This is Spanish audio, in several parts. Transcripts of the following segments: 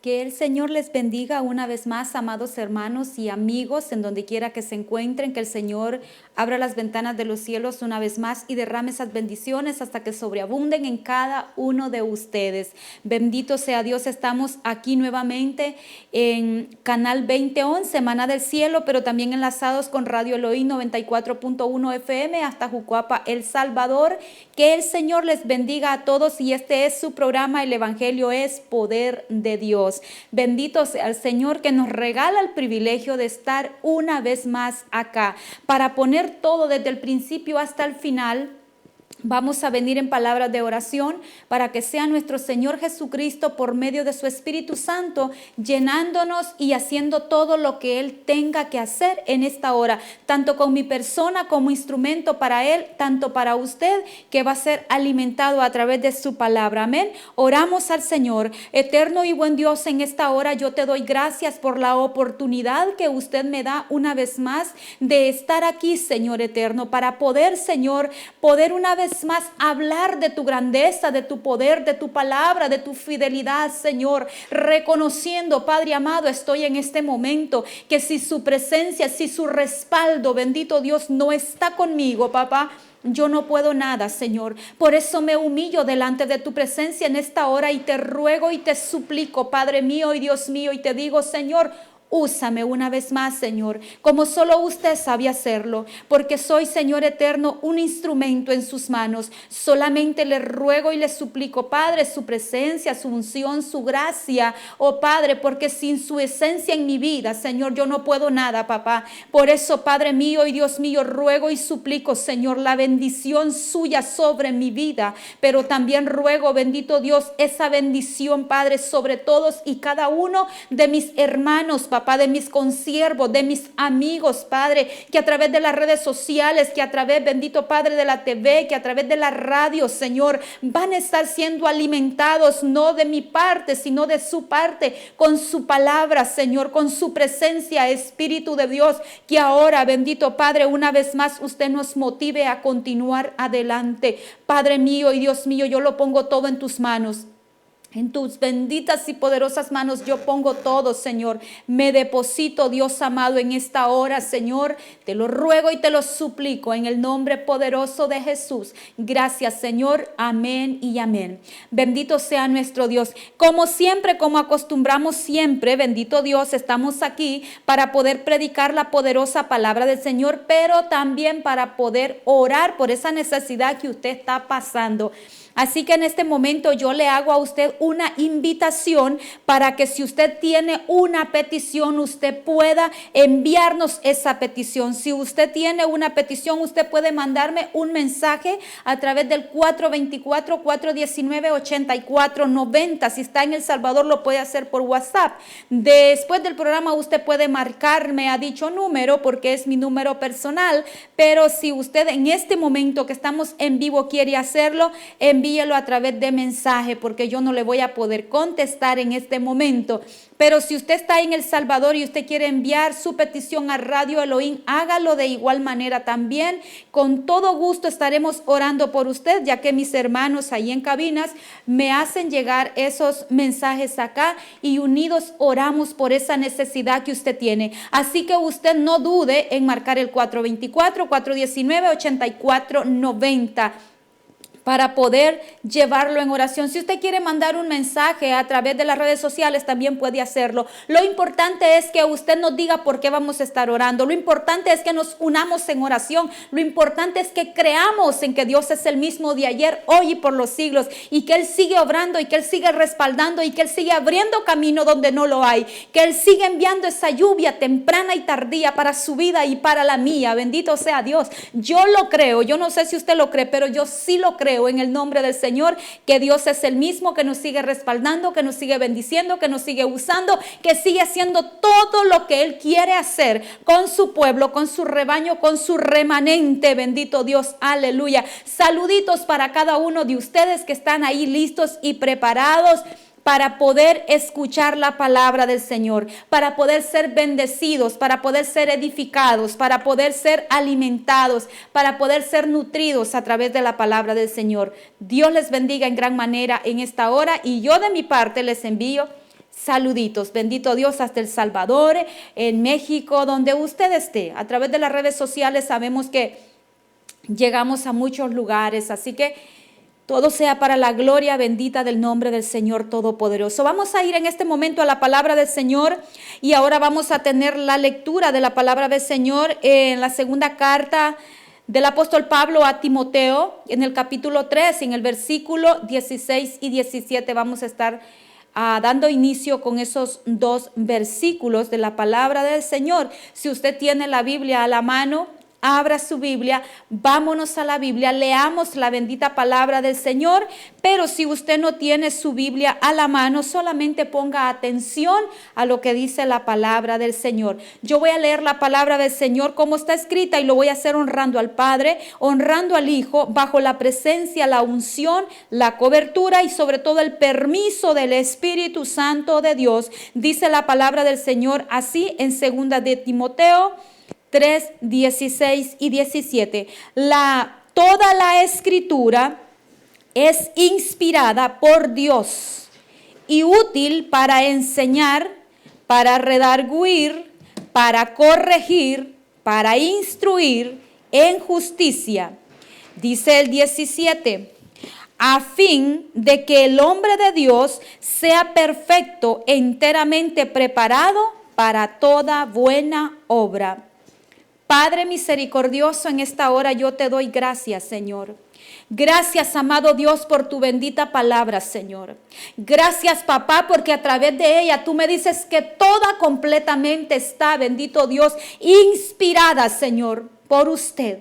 Que el Señor les bendiga una vez más, amados hermanos y amigos, en donde quiera que se encuentren, que el Señor abra las ventanas de los cielos una vez más y derrame esas bendiciones hasta que sobreabunden en cada uno de ustedes. Bendito sea Dios, estamos aquí nuevamente en Canal 2011, Maná del Cielo, pero también enlazados con Radio Elohim 94.1 FM hasta Jucuapa, El Salvador. Que el Señor les bendiga a todos y este es su programa, El Evangelio es Poder de Dios. Bendito sea el Señor que nos regala el privilegio de estar una vez más acá para poner todo desde el principio hasta el final. Vamos a venir en palabras de oración para que sea nuestro Señor Jesucristo por medio de su Espíritu Santo llenándonos y haciendo todo lo que Él tenga que hacer en esta hora, tanto con mi persona como instrumento para Él, tanto para usted que va a ser alimentado a través de su palabra. Amén. Oramos al Señor. Eterno y buen Dios, en esta hora yo te doy gracias por la oportunidad que usted me da una vez más de estar aquí, Señor eterno, para poder, Señor, poder una vez más hablar de tu grandeza, de tu poder, de tu palabra, de tu fidelidad, Señor, reconociendo, Padre amado, estoy en este momento que si su presencia, si su respaldo, bendito Dios, no está conmigo, papá, yo no puedo nada, Señor. Por eso me humillo delante de tu presencia en esta hora y te ruego y te suplico, Padre mío y Dios mío, y te digo, Señor, úsame una vez más, Señor, como solo usted sabe hacerlo, porque soy, Señor eterno, un instrumento en sus manos. Solamente le ruego y le suplico, Padre, su presencia, su unción, su gracia, oh Padre, porque sin su esencia en mi vida, Señor, yo no puedo nada, papá. Por eso, Padre mío y Dios mío, ruego y suplico, Señor, la bendición suya sobre mi vida, pero también ruego, bendito Dios, esa bendición, Padre, sobre todos y cada uno de mis hermanos, papá, de mis consiervos, de mis amigos, Padre, que a través de las redes sociales, que a través, bendito Padre, de la TV, que a través de la radio, Señor, van a estar siendo alimentados, no de mi parte, sino de su parte, con su palabra, Señor, con su presencia, Espíritu de Dios, que ahora, bendito Padre, una vez más usted nos motive a continuar adelante. Padre mío y Dios mío, yo lo pongo todo en tus manos. En tus benditas y poderosas manos yo pongo todo, Señor. Me deposito, Dios amado, en esta hora, Señor. Te lo ruego y te lo suplico en el nombre poderoso de Jesús. Gracias, Señor. Amén y amén. Bendito sea nuestro Dios. Como siempre, como acostumbramos siempre, bendito Dios, estamos aquí para poder predicar la poderosa palabra del Señor, pero también para poder orar por esa necesidad que usted está pasando. Así que en este momento yo le hago a usted una invitación para que si usted tiene una petición, usted pueda enviarnos esa petición. Si usted tiene una petición, usted puede mandarme un mensaje a través del 424-419-8490. Si está en El Salvador, lo puede hacer por WhatsApp. Después del programa, usted puede marcarme a dicho número porque es mi número personal. Pero si usted en este momento que estamos en vivo quiere hacerlo, envíelo a través de mensaje porque yo no le voy a poder contestar en este momento. Pero si usted está en El Salvador y usted quiere enviar su petición a Radio Elohim, hágalo de igual manera también. Con todo gusto estaremos orando por usted, ya que mis hermanos ahí en cabinas me hacen llegar esos mensajes acá y unidos oramos por esa necesidad que usted tiene. Así que usted no dude en marcar el 424-419-8490. para poder llevarlo en oración. Si usted quiere mandar un mensaje a través de las redes sociales, también puede hacerlo. Lo importante es que usted nos diga por qué vamos a estar orando. Lo importante es que nos unamos en oración. Lo importante es que creamos en que Dios es el mismo de ayer, hoy y por los siglos, y que Él sigue obrando, y que Él sigue respaldando, y que Él sigue abriendo camino donde no lo hay, que Él sigue enviando esa lluvia temprana y tardía para su vida y para la mía. Bendito sea Dios. Yo lo creo. Yo no sé si usted lo cree, pero yo sí lo creo en el nombre del Señor, que Dios es el mismo, que nos sigue respaldando, que nos sigue bendiciendo, que nos sigue usando, que sigue haciendo todo lo que Él quiere hacer con su pueblo, con su rebaño, con su remanente. Bendito Dios, aleluya. Saluditos para cada uno de ustedes que están ahí listos y preparados para poder escuchar la palabra del Señor, para poder ser bendecidos, para poder ser edificados, para poder ser alimentados, para poder ser nutridos a través de la palabra del Señor. Dios les bendiga en gran manera en esta hora y yo de mi parte les envío saluditos. Bendito Dios, hasta El Salvador, en México, donde usted esté. A través de las redes sociales sabemos que llegamos a muchos lugares, así que todo sea para la gloria bendita del nombre del Señor Todopoderoso. Vamos a ir en este momento a la palabra del Señor y ahora vamos a tener la lectura de la palabra del Señor en la segunda carta del apóstol Pablo a Timoteo, en el capítulo 3, en el versículo 16 y 17. Vamos a estar dando inicio con esos dos versículos de la palabra del Señor. Si usted tiene la Biblia a la mano, abra su Biblia, vámonos a la Biblia, leamos la bendita palabra del Señor. Pero si usted no tiene su Biblia a la mano, solamente ponga atención a lo que dice la palabra del Señor. Yo voy a leer la palabra del Señor como está escrita y lo voy a hacer honrando al Padre, honrando al Hijo, bajo la presencia, la unción, la cobertura y sobre todo el permiso del Espíritu Santo de Dios. Dice la palabra del Señor así en 2 de Timoteo 3, 16 y 17. Toda la escritura es inspirada por Dios y útil para enseñar, para redarguir, para corregir, para instruir en justicia. Dice el 17, a fin de que el hombre de Dios sea perfecto, enteramente preparado para toda buena obra. Padre misericordioso, en esta hora yo te doy gracias, Señor. Gracias, amado Dios, por tu bendita palabra, Señor. Gracias, papá, porque a través de ella tú me dices que toda completamente está, bendito Dios, inspirada, Señor, por usted,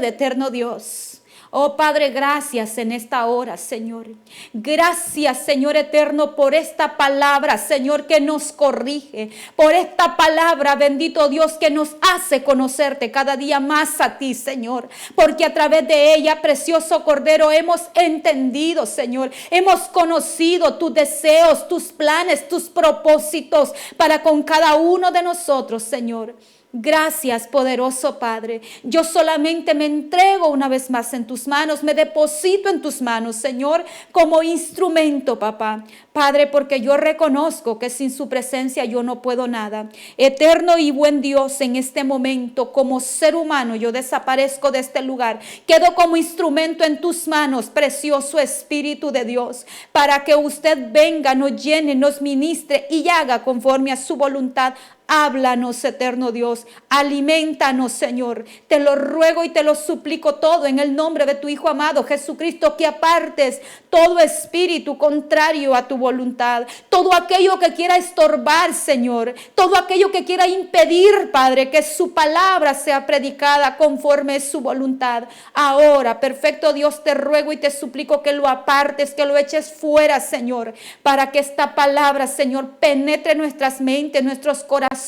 eterno Dios. Oh Padre, gracias en esta hora, Señor. Gracias, Señor eterno, por esta palabra, Señor, que nos corrige. Por esta palabra, bendito Dios, que nos hace conocerte cada día más a ti, Señor. Porque a través de ella, precioso Cordero, hemos entendido, Señor. Hemos conocido tus deseos, tus planes, tus propósitos para con cada uno de nosotros, Señor. Gracias, poderoso Padre. Yo solamente me entrego una vez más en tus manos, me deposito en tus manos, Señor, como instrumento, papá. Padre, porque yo reconozco que sin su presencia yo no puedo nada. Eterno y buen Dios, en este momento, como ser humano, yo desaparezco de este lugar. Quedo como instrumento en tus manos, precioso Espíritu de Dios, para que usted venga, nos llene, nos ministre y haga conforme a su voluntad. Háblanos, eterno Dios, alimentanos, Señor. Te lo ruego y te lo suplico todo en el nombre de tu Hijo amado Jesucristo, que apartes todo espíritu contrario a tu voluntad, todo aquello que quiera estorbar, Señor, todo aquello que quiera impedir, Padre, que su palabra sea predicada conforme a su voluntad. Ahora, perfecto Dios, te ruego y te suplico que lo apartes, que lo eches fuera, Señor, para que esta palabra, Señor, penetre nuestras mentes, nuestros corazones,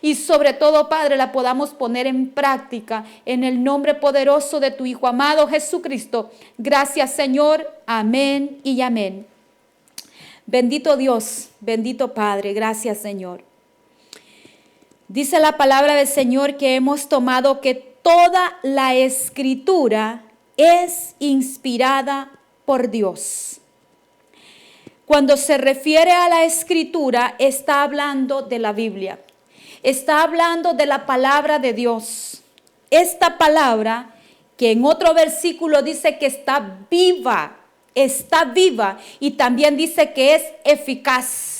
y sobre todo, Padre, la podamos poner en práctica en el nombre poderoso de tu Hijo amado Jesucristo. Gracias, Señor. Amén y amén. Bendito Dios, bendito Padre. Gracias, Señor. Dice la palabra del Señor que hemos tomado que toda la escritura es inspirada por Dios. Cuando se refiere a la escritura, está hablando de la Biblia. Está hablando de la palabra de Dios. Esta palabra, que en otro versículo dice que está viva y también dice que es eficaz.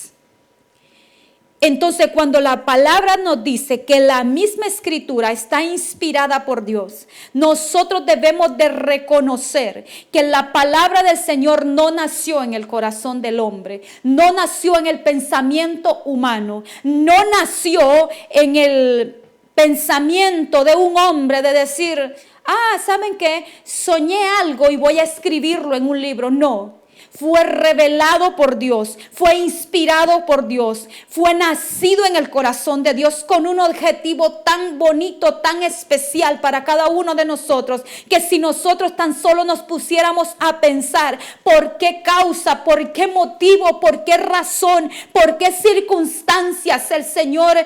Entonces, cuando la palabra nos dice que la misma escritura está inspirada por Dios, nosotros debemos de reconocer que la palabra del Señor no nació en el corazón del hombre, no nació en el pensamiento humano, no nació en el pensamiento de un hombre de decir, ¿saben qué? Soñé algo y voy a escribirlo en un libro. No. Fue revelado por Dios, fue inspirado por Dios, fue nacido en el corazón de Dios con un objetivo tan bonito, tan especial para cada uno de nosotros, que si nosotros tan solo nos pusiéramos a pensar por qué causa, por qué motivo, por qué razón, por qué circunstancias el Señor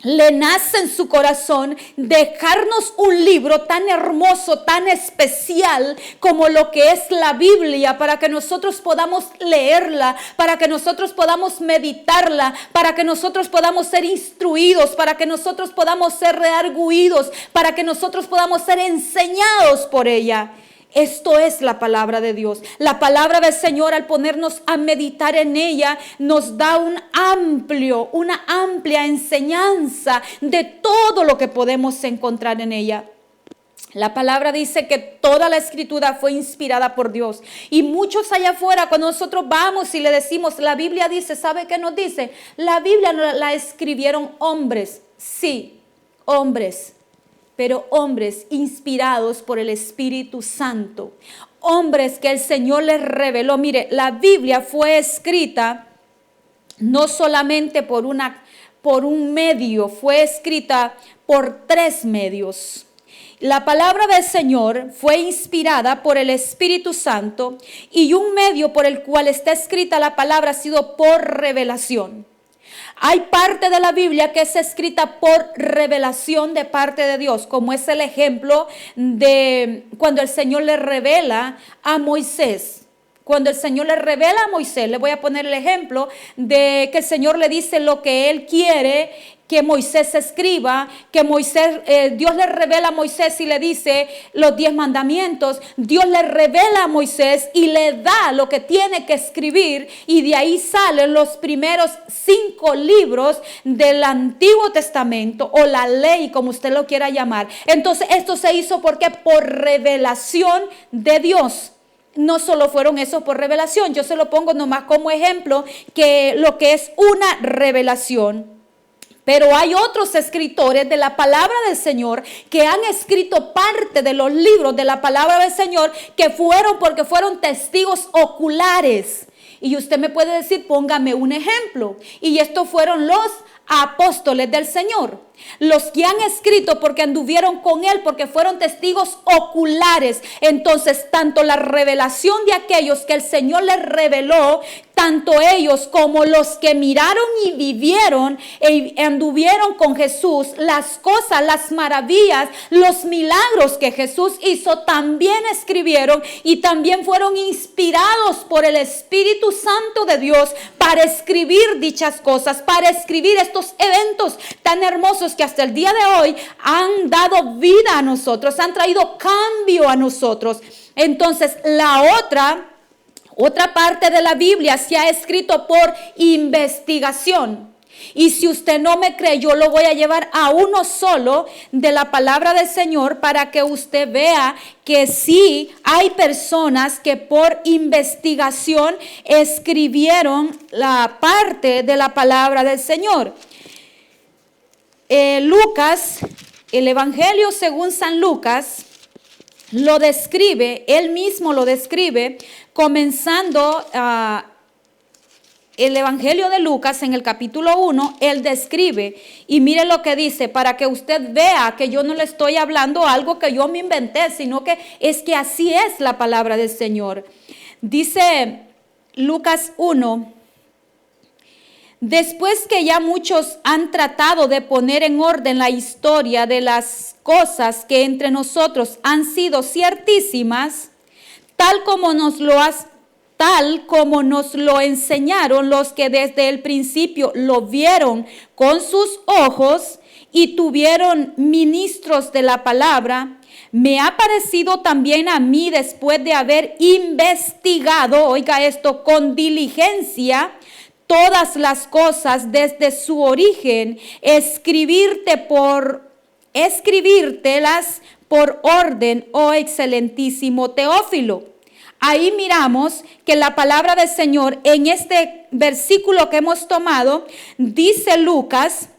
le nace en su corazón dejarnos un libro tan hermoso, tan especial como lo que es la Biblia, para que nosotros podamos leerla, para que nosotros podamos meditarla, para que nosotros podamos ser instruidos, para que nosotros podamos ser redarguidos, para que nosotros podamos ser enseñados por ella. Esto es la palabra de Dios. La palabra del Señor, al ponernos a meditar en ella, nos da una amplia enseñanza de todo lo que podemos encontrar en ella. La palabra dice que toda la escritura fue inspirada por Dios. Y muchos allá afuera, cuando nosotros vamos y le decimos, la Biblia dice, ¿sabe qué nos dice? La Biblia la escribieron hombres. Sí, hombres. Pero hombres inspirados por el Espíritu Santo, hombres que el Señor les reveló. Mire, la Biblia fue escrita no solamente por un medio, fue escrita por 3 medios. La palabra del Señor fue inspirada por el Espíritu Santo y un medio por el cual está escrita la palabra ha sido por revelación. Hay parte de la Biblia que es escrita por revelación de parte de Dios, como es el ejemplo de cuando el Señor le revela a Moisés. Cuando el Señor le revela a Moisés, le voy a poner el ejemplo de que el Señor le dice lo que Él quiere que Moisés escriba, que Dios le revela a Moisés y le dice los 10 mandamientos. Dios le revela a Moisés y le da lo que tiene que escribir, y de ahí salen los primeros 5 libros del Antiguo Testamento, o la ley, como usted lo quiera llamar. Entonces esto se hizo porque por revelación de Dios. No solo fueron esos por revelación, yo se lo pongo nomás como ejemplo que lo que es una revelación. Pero hay otros escritores de la palabra del Señor que han escrito parte de los libros de la palabra del Señor que porque fueron testigos oculares. Y usted me puede decir, póngame un ejemplo. Y estos fueron los apóstoles del Señor. Los que han escrito porque anduvieron con Él, porque fueron testigos oculares. Entonces, tanto la revelación de aquellos que el Señor les reveló, tanto ellos como los que miraron y vivieron e anduvieron con Jesús, las cosas, las maravillas, los milagros que Jesús hizo, también escribieron y también fueron inspirados por el Espíritu Santo de Dios para escribir dichas cosas, para escribir estos eventos tan hermosos que hasta el día de hoy han dado vida a nosotros, han traído cambio a nosotros. Entonces, la otra parte de la Biblia se ha escrito por investigación. Y si usted no me cree, yo lo voy a llevar a uno solo de la palabra del Señor para que usted vea que sí hay personas que por investigación escribieron la parte de la palabra del Señor. Lucas, el Evangelio según San Lucas, lo describe, él mismo lo describe, comenzando el Evangelio de Lucas en el capítulo 1, él describe, y mire lo que dice, para que usted vea que yo no le estoy hablando algo que yo me inventé, sino que es que así es la palabra del Señor. Dice Lucas 1, después que ya muchos han tratado de poner en orden la historia de las cosas que entre nosotros han sido ciertísimas, tal como nos lo enseñaron los que desde el principio lo vieron con sus ojos y tuvieron ministros de la palabra, me ha parecido también a mí, después de haber investigado, oiga esto, con diligencia, todas las cosas desde su origen, escribírtelas por orden, oh excelentísimo Teófilo. Ahí miramos que la palabra del Señor en este versículo que hemos tomado, dice Lucas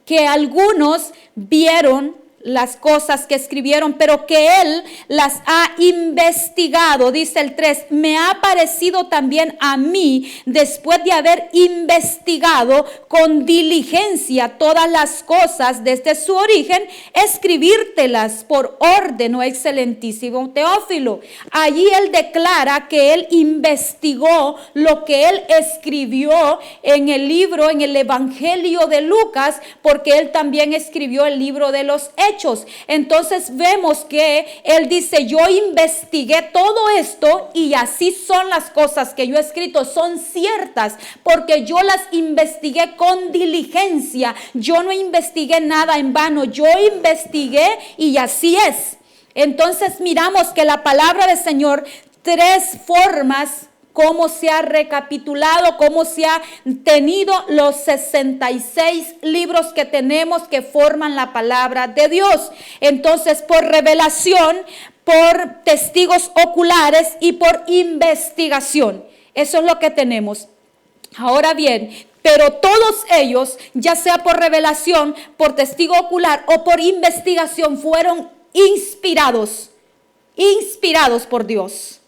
que algunos vieron las cosas que escribieron, pero que Él las ha investigado. Dice el 3, me ha parecido también a mí, después de haber investigado con diligencia todas las cosas desde su origen, escribírtelas por orden, oh excelentísimo Teófilo. Allí Él declara que Él investigó lo que Él escribió en el libro, en el Evangelio de Lucas, porque Él también escribió el libro de los Hechos. Entonces vemos que Él dice, yo investigué todo esto y así son las cosas que yo he escrito, son ciertas, porque yo las investigué con diligencia. Yo no investigué nada en vano, yo investigué y así es. Entonces miramos que la palabra del Señor, tres formas cómo se ha recapitulado, cómo se ha tenido los 66 libros que tenemos que forman la palabra de Dios. Entonces, por revelación, por testigos oculares y por investigación. Eso es lo que tenemos. Ahora bien, pero todos ellos, ya sea por revelación, por testigo ocular o por investigación, fueron inspirados por Dios.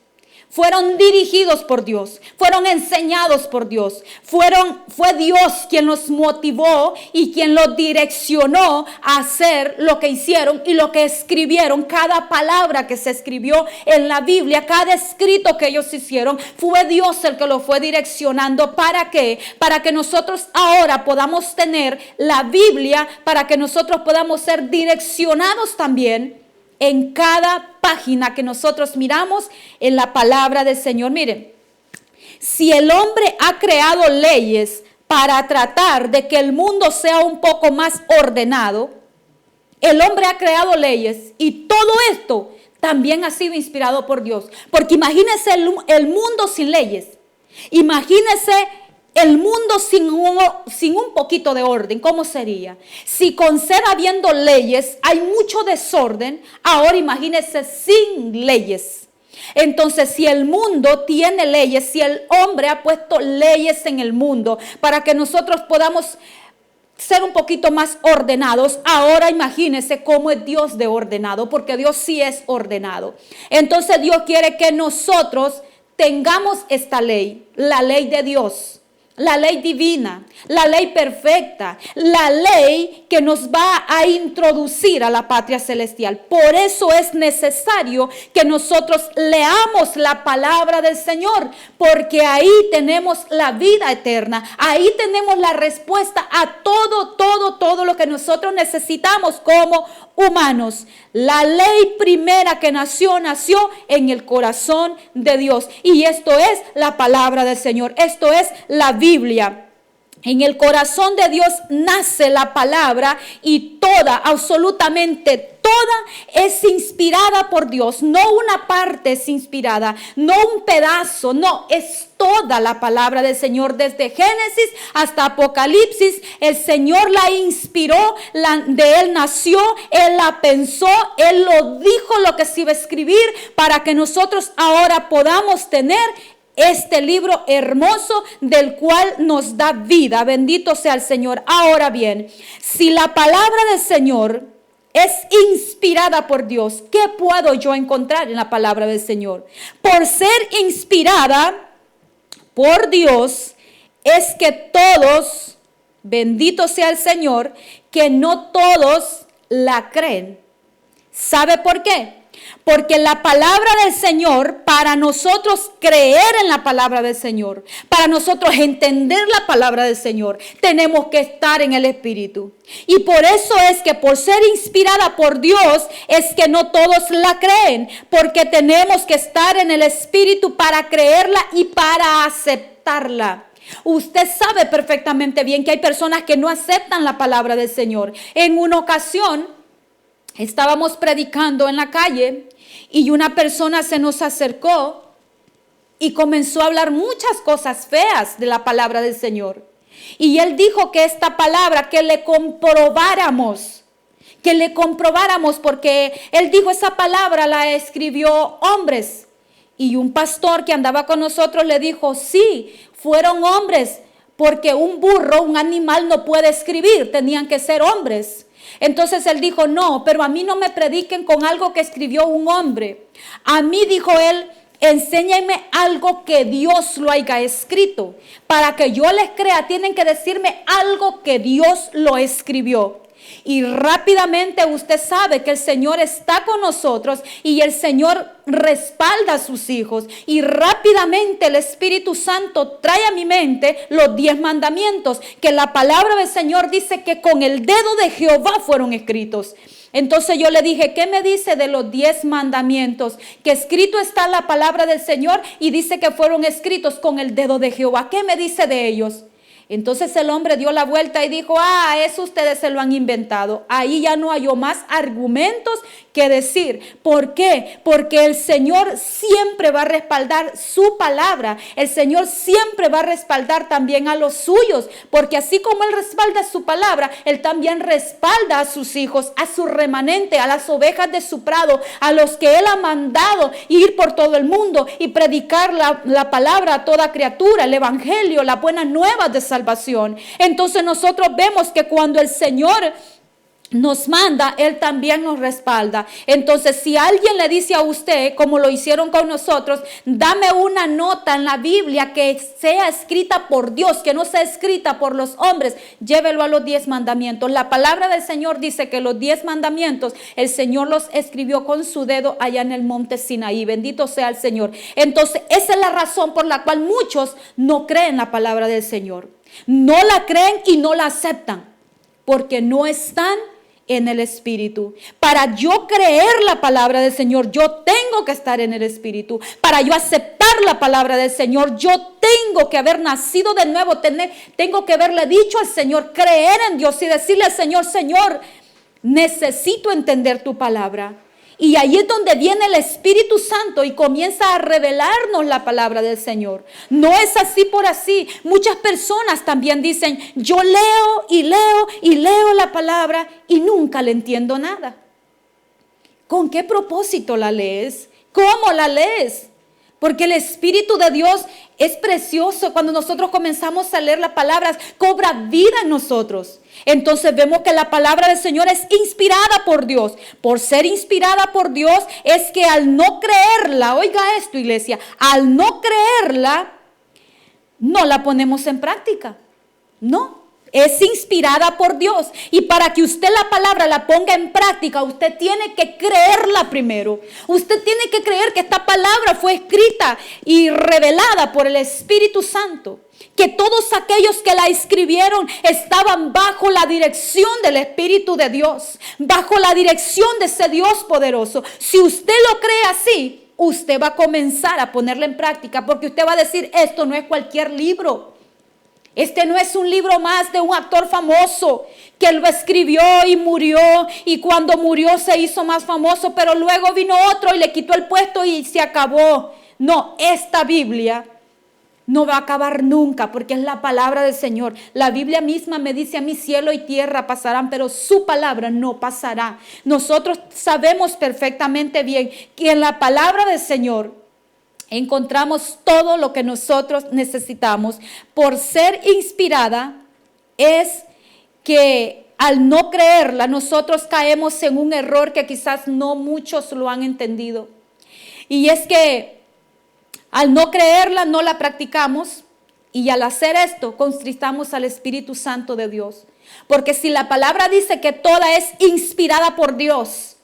Fueron dirigidos por Dios, fueron enseñados por Dios, fue Dios quien los motivó y quien los direccionó a hacer lo que hicieron y lo que escribieron. Cada palabra que se escribió en la Biblia, cada escrito que ellos hicieron, fue Dios el que lo fue direccionando. ¿Para qué? Para que nosotros ahora podamos tener la Biblia, para que nosotros podamos ser direccionados también en cada página que nosotros miramos en la palabra del Señor. Miren, si el hombre ha creado leyes para tratar de que el mundo sea un poco más ordenado, el hombre ha creado leyes y todo esto también ha sido inspirado por Dios. Porque imagínense el mundo sin leyes. Imagínense el mundo sin un poquito de orden, ¿cómo sería? Si con ser habiendo leyes hay mucho desorden, ahora imagínense sin leyes. Entonces, si el mundo tiene leyes, si el hombre ha puesto leyes en el mundo para que nosotros podamos ser un poquito más ordenados, ahora imagínense cómo es Dios de ordenado, porque Dios sí es ordenado. Entonces Dios quiere que nosotros tengamos esta ley, la ley de Dios. La ley divina, la ley perfecta, la ley que nos va a introducir a la patria celestial. Por eso es necesario que nosotros leamos la palabra del Señor, porque ahí tenemos la vida eterna. Ahí tenemos la respuesta a todo lo que nosotros necesitamos como humanos. La ley primera que nació en el corazón de Dios. Y esto es la palabra del Señor. Esto es la Biblia. En el corazón de Dios nace la palabra y absolutamente toda es inspirada por Dios. No una parte es inspirada, no un pedazo, no, es toda la palabra del Señor. Desde Génesis hasta Apocalipsis, el Señor la inspiró, de Él nació, Él la pensó, Él lo dijo lo que se iba a escribir para que nosotros ahora podamos tener este libro hermoso del cual nos da vida. Bendito sea el Señor. Ahora bien, si la palabra del Señor es inspirada por Dios, ¿qué puedo yo encontrar en la palabra del Señor? Por ser inspirada por Dios, es que todos, bendito sea el Señor, que no todos la creen. ¿Sabe por qué? Porque la palabra del Señor, para nosotros creer en la palabra del Señor, para nosotros entender la palabra del Señor, tenemos que estar en el Espíritu. Y por eso es que por ser inspirada por Dios, es que no todos la creen, porque tenemos que estar en el Espíritu para creerla y para aceptarla. Usted sabe perfectamente bien que hay personas que no aceptan la palabra del Señor. En una ocasión estábamos predicando en la calle y una persona se nos acercó y comenzó a hablar muchas cosas feas de la palabra del Señor. Y él dijo que esta palabra, que le comprobáramos, porque él dijo esa palabra la escribió hombres. Y un pastor que andaba con nosotros le dijo, sí, fueron hombres, porque un burro, un animal no puede escribir, tenían que ser hombres. Entonces él dijo, no, pero a mí no me prediquen con algo que escribió un hombre. A mí, dijo él, enséñenme algo que Dios lo haya escrito. Para que yo les crea, tienen que decirme algo que Dios lo escribió. Y rápidamente usted sabe que el Señor está con nosotros y el Señor respalda a sus hijos. Y rápidamente el Espíritu Santo trae a mi mente los 10 mandamientos, que la palabra del Señor dice que con el dedo de Jehová fueron escritos. Entonces yo le dije, ¿qué me dice de los 10 mandamientos? Que escrito está la palabra del Señor y dice que fueron escritos con el dedo de Jehová. ¿Qué me dice de ellos? Entonces el hombre dio la vuelta y dijo, eso ustedes se lo han inventado. Ahí ya no halló más argumentos que decir. ¿Por qué? Porque el Señor siempre va a respaldar su palabra. El Señor siempre va a respaldar también a los suyos. Porque así como Él respalda su palabra, Él también respalda a sus hijos, a su remanente, a las ovejas de su prado, a los que Él ha mandado ir por todo el mundo y predicar la palabra a toda criatura, el evangelio, las buenas nuevas de salvación. Entonces nosotros vemos que cuando el Señor nos manda, Él también nos respalda. Entonces, si alguien le dice a usted, como lo hicieron con nosotros, dame una nota en la Biblia que sea escrita por Dios, que no sea escrita por los hombres, llévelo a los 10 mandamientos. La palabra del Señor dice que los 10 mandamientos, el Señor los escribió con su dedo allá en el monte Sinaí. Bendito sea el Señor. Entonces, esa es la razón por la cual muchos no creen la palabra del Señor. No la creen y no la aceptan, porque no están en el Espíritu. Para yo creer la palabra del Señor, yo tengo que estar en el Espíritu. Para yo aceptar la palabra del Señor, yo tengo que haber nacido de nuevo. Tengo que haberle dicho al Señor, creer en Dios y decirle al Señor, Señor, necesito entender tu palabra. Y ahí es donde viene el Espíritu Santo y comienza a revelarnos la palabra del Señor. No es así por así. Muchas personas también dicen, yo leo y leo y leo la palabra y nunca le entiendo nada. ¿Con qué propósito la lees? ¿Cómo la lees? Porque el Espíritu de Dios es precioso. Cuando nosotros comenzamos a leer las palabras, cobra vida en nosotros. Entonces vemos que la palabra del Señor es inspirada por Dios. Por ser inspirada por Dios es que al no creerla, oiga esto, iglesia, al no creerla, no la ponemos en práctica. No. Es inspirada por Dios. Y para que usted la palabra la ponga en práctica, usted tiene que creerla primero. Usted tiene que creer que esta palabra fue escrita y revelada por el Espíritu Santo. Que todos aquellos que la escribieron estaban bajo la dirección del Espíritu de Dios. Bajo la dirección de ese Dios poderoso. Si usted lo cree así, usted va a comenzar a ponerla en práctica. Porque usted va a decir, esto no es cualquier libro. Este no es un libro más de un actor famoso que lo escribió y murió, y cuando murió se hizo más famoso, pero luego vino otro y le quitó el puesto y se acabó. No, esta Biblia no va a acabar nunca porque es la palabra del Señor. La Biblia misma me dice a mí, cielo y tierra pasarán, pero su palabra no pasará. Nosotros sabemos perfectamente bien que en la palabra del Señor encontramos todo lo que nosotros necesitamos. Por ser inspirada es que al no creerla nosotros caemos en un error que quizás no muchos lo han entendido. Y es que al no creerla no la practicamos y al hacer esto contristamos al Espíritu Santo de Dios. Porque si la palabra dice que toda es inspirada por Dios,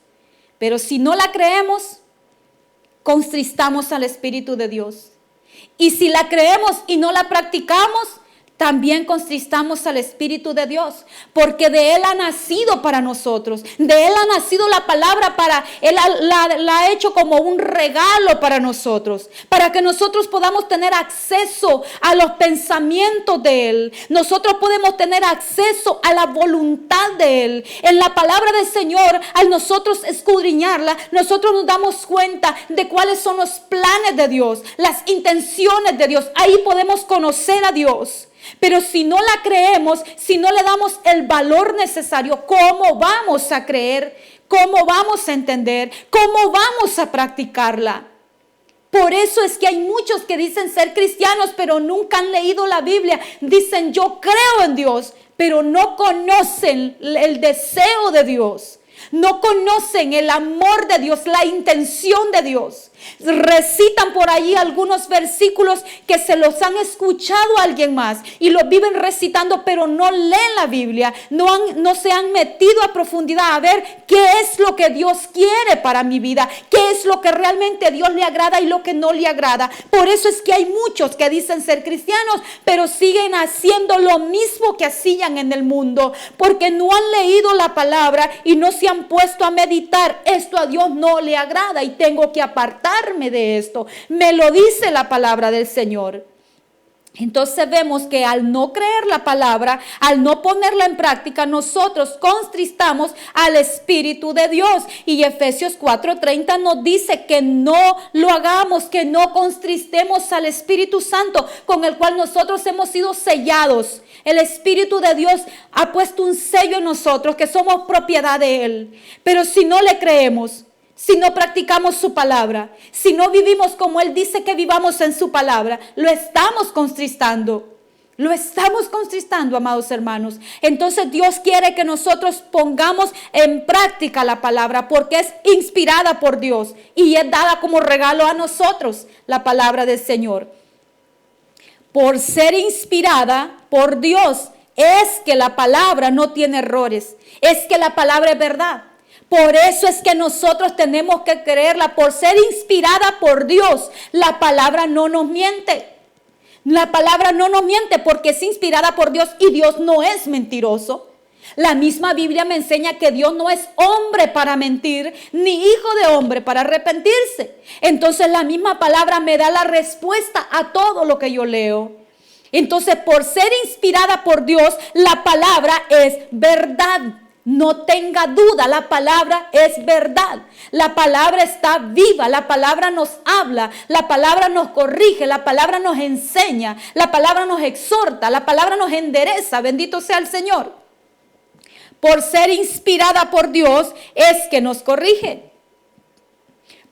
pero si no la creemos, contristamos al Espíritu de Dios. Y si la creemos y no la practicamos, también contristamos al Espíritu de Dios, porque de Él ha nacido para nosotros, de Él ha nacido la palabra Él la ha hecho como un regalo para nosotros, para que nosotros podamos tener acceso a los pensamientos de Él. Nosotros podemos tener acceso a la voluntad de Él. En la palabra del Señor, al nosotros escudriñarla, nosotros nos damos cuenta de cuáles son los planes de Dios, las intenciones de Dios. Ahí podemos conocer a Dios. Pero si no la creemos, si no le damos el valor necesario, ¿cómo vamos a creer? ¿Cómo vamos a entender? ¿Cómo vamos a practicarla? Por eso es que hay muchos que dicen ser cristianos, pero nunca han leído la Biblia. Dicen, yo creo en Dios, pero no conocen el deseo de Dios. No conocen el amor de Dios, la intención de Dios. Recitan por ahí algunos versículos que se los han escuchado a alguien más y los viven recitando, pero no leen la Biblia, no se han metido a profundidad a ver qué es lo que Dios quiere para mi vida, qué es lo que realmente a Dios le agrada y lo que no le agrada. Por eso es que hay muchos que dicen ser cristianos, pero siguen haciendo lo mismo que hacían en el mundo, porque no han leído la palabra y no se han puesto a meditar. Esto a Dios no le agrada y tengo que apartarme de esto. Me lo dice la palabra del Señor. Entonces vemos que al no creer la palabra, al no ponerla en práctica, nosotros contristamos al Espíritu de Dios. Y Efesios 4:30 nos dice que no lo hagamos, que no contristemos al Espíritu Santo, con el cual nosotros hemos sido sellados. El Espíritu de Dios ha puesto un sello en nosotros, que somos propiedad de Él. Pero si no le creemos, si no practicamos su palabra, si no vivimos como Él dice que vivamos en su palabra, lo estamos contristando. Lo estamos contristando, amados hermanos. Entonces Dios quiere que nosotros pongamos en práctica la palabra, porque es inspirada por Dios y es dada como regalo a nosotros, la palabra del Señor. Por ser inspirada por Dios, es que la palabra no tiene errores, es que la palabra es verdad. Por eso es que nosotros tenemos que creerla. Por ser inspirada por Dios, la palabra no nos miente. La palabra no nos miente porque es inspirada por Dios y Dios no es mentiroso. La misma Biblia me enseña que Dios no es hombre para mentir, ni hijo de hombre para arrepentirse. Entonces la misma palabra me da la respuesta a todo lo que yo leo. Entonces, por ser inspirada por Dios, la palabra es verdad. No tenga duda, la palabra es verdad. La palabra está viva, la palabra nos habla, la palabra nos corrige, la palabra nos enseña, la palabra nos exhorta, la palabra nos endereza. Bendito sea el Señor. Por ser inspirada por Dios es que nos corrige.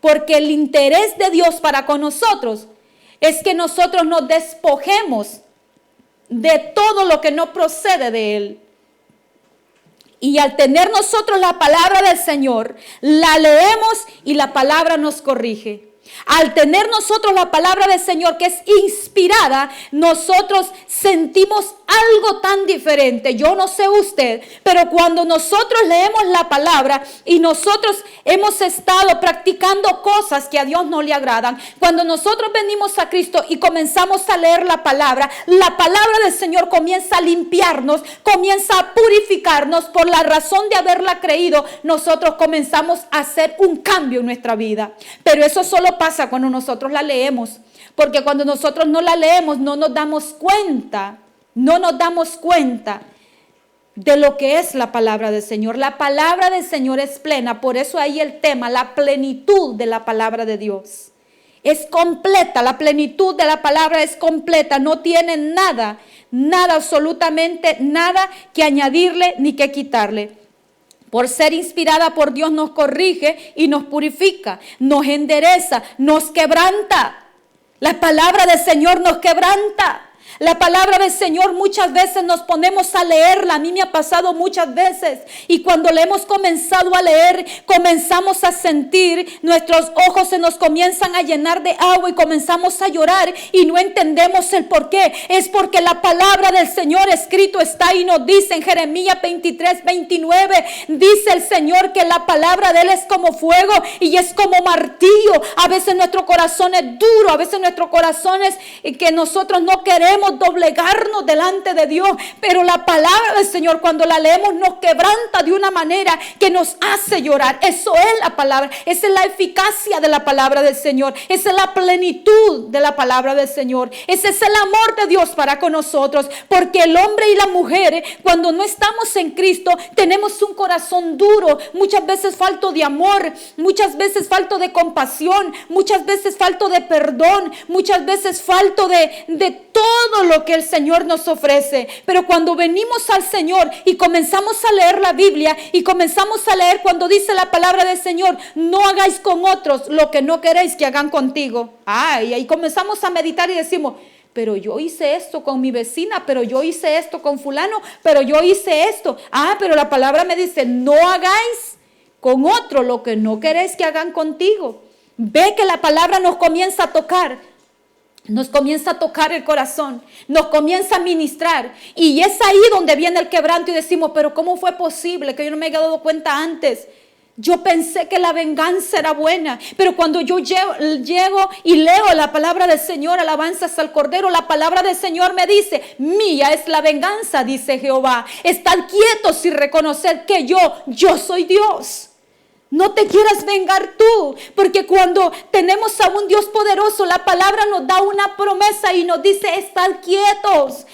Porque el interés de Dios para con nosotros es que nosotros nos despojemos de todo lo que no procede de Él. Y al tener nosotros la palabra del Señor, la leemos y la palabra nos corrige. Al tener nosotros la palabra del Señor que es inspirada, nosotros sentimos algo tan diferente. Yo no sé usted, pero cuando nosotros leemos la palabra y nosotros hemos estado practicando cosas que a Dios no le agradan, cuando nosotros venimos a Cristo y comenzamos a leer la palabra del Señor comienza a limpiarnos, comienza a purificarnos. Por la razón de haberla creído, nosotros comenzamos a hacer un cambio en nuestra vida. Pero eso solo pasa cuando nosotros la leemos, porque cuando nosotros no la leemos no nos damos cuenta de lo que es la palabra del Señor. La palabra del Señor es plena, por eso ahí el tema, la plenitud de la palabra de Dios. Es completa, la plenitud de la palabra es completa, no tiene nada, absolutamente nada que añadirle ni que quitarle. Por ser inspirada por Dios nos corrige y nos purifica, nos endereza, nos quebranta. La palabra del Señor nos quebranta. La palabra del Señor muchas veces nos ponemos a leerla. A mí me ha pasado muchas veces. Y cuando le hemos comenzado a leer, comenzamos a sentir, nuestros ojos se nos comienzan a llenar de agua y comenzamos a llorar y no entendemos el por qué. Es porque la palabra del Señor escrito está y nos dice en Jeremías 23:29, dice el Señor que la palabra de Él es como fuego y es como martillo. A veces nuestro corazón es duro, a veces nuestro corazón es que nosotros no queremos doblegarnos delante de Dios, pero la palabra del Señor cuando la leemos nos quebranta de una manera que nos hace llorar. Eso es la palabra, esa es la eficacia de la palabra del Señor, esa es la plenitud de la palabra del Señor, ese es el amor de Dios para con nosotros, porque el hombre y la mujer cuando no estamos en Cristo tenemos un corazón duro, muchas veces falto de amor, muchas veces falto de compasión, muchas veces falto de perdón, muchas veces falto de todo lo que el Señor nos ofrece. Pero cuando venimos al Señor y comenzamos a leer la Biblia y comenzamos a leer cuando dice la palabra del Señor, no hagáis con otros lo que no queréis que hagan contigo. Y ahí comenzamos a meditar y decimos, pero yo hice esto con mi vecina, pero yo hice esto con fulano, pero yo hice esto. Pero la palabra me dice, no hagáis con otro lo que no queréis que hagan contigo. Ve que la palabra nos comienza a tocar. Nos comienza a tocar el corazón, nos comienza a ministrar, y es ahí donde viene el quebranto y decimos, pero ¿cómo fue posible que yo no me haya dado cuenta antes? Yo pensé que la venganza era buena, pero cuando yo llego y leo la palabra del Señor, alabanzas al Cordero, la palabra del Señor me dice, mía es la venganza, dice Jehová. Estar quietos y reconocer que yo soy Dios. No te quieras vengar tú, porque cuando tenemos a un Dios poderoso, la palabra nos da una promesa y nos dice, estad quietos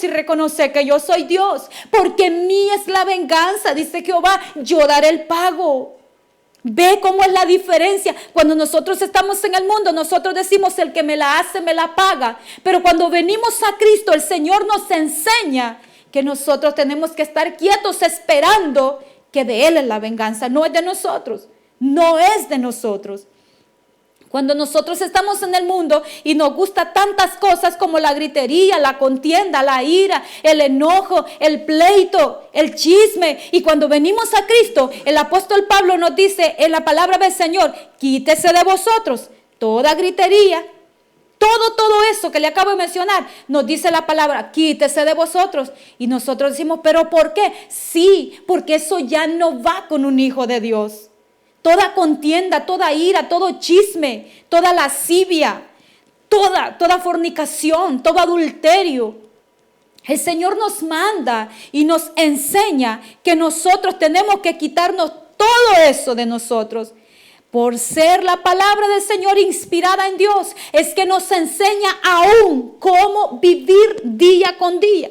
y reconocer que yo soy Dios, porque mía es la venganza, dice Jehová, yo daré el pago. Ve cómo es la diferencia. Cuando nosotros estamos en el mundo, nosotros decimos, el que me la hace, me la paga. Pero cuando venimos a Cristo, el Señor nos enseña que nosotros tenemos que estar quietos esperando que de Él es la venganza, no es de nosotros, no es de nosotros. Cuando nosotros estamos en el mundo y nos gusta tantas cosas como la gritería, la contienda, la ira, el enojo, el pleito, el chisme, y cuando venimos a Cristo, el apóstol Pablo nos dice en la palabra del Señor, quítese de vosotros toda gritería, todo eso que le acabo de mencionar, nos dice la palabra, quítese de vosotros. Y nosotros decimos, ¿pero por qué? Sí, porque eso ya no va con un hijo de Dios. Toda contienda, toda ira, todo chisme, toda lascivia, toda fornicación, todo adulterio. El Señor nos manda y nos enseña que nosotros tenemos que quitarnos todo eso de nosotros. Por ser la palabra del Señor inspirada en Dios, es que nos enseña aún cómo vivir día con día.